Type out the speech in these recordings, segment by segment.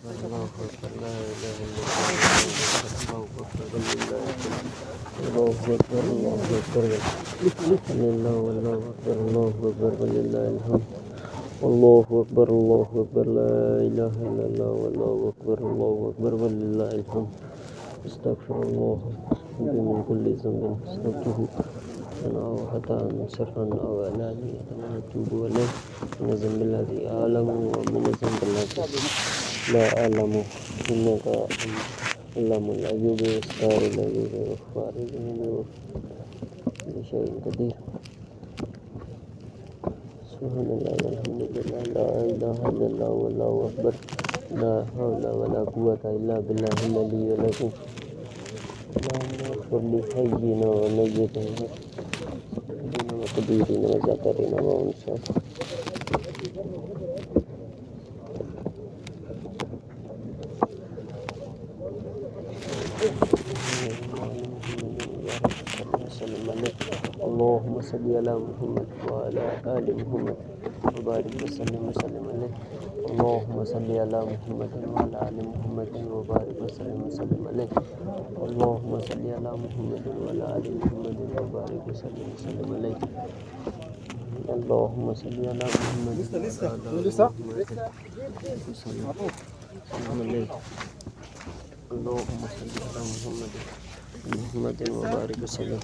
الله أكبر لا إله إلا الله الله أكبر الله أكبر لله والله أكبر الله أكبر ولله الحمد الله أكبر الله أكبر لا إله إلا الله والله أكبر الله أكبر ولله الحمد أستغفر الله من كل ذنب أستغفره أو خطأ سرا أو علانية ونتوب إليه من الذنب الذي أعلم ومن الذنب الذي لا أعلم إنك علام الغيوب وستار الغيوب وإخبار الغيوب كل شيء قدير سبحان الله والحمد لله لا إله إلا الله والله أكبر لا حول ولا قوة إلا بالله العلي العظيم اللهم اغفر لحينا وميتنا وكبيرنا وذكرنا وأنثانا اللهم صل على محمد وعلى آل محمد وبارك وسلم عليه اللهم صل على محمد وعلى آل محمد وبارك وسلم عليه اللهم صل على محمد وعلى آل محمد وبارك وسلم عليه اللهم صل على محمد اللهم صل على محمد وبارك وسلم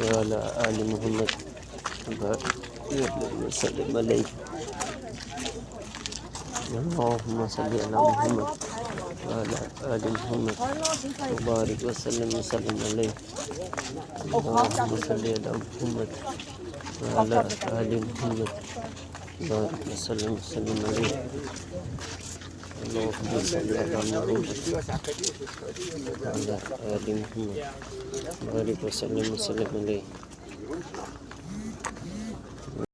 وعلى آل محمد وسلم عليه اللهم صل على محمد وعلى آل محمد وبارك وسلم عليه اللهم صل على محمد وعلى آل محمد وبارك وسلم عليه اللهم صل على محمد وعلى آل محمد وبارك وسلم عليه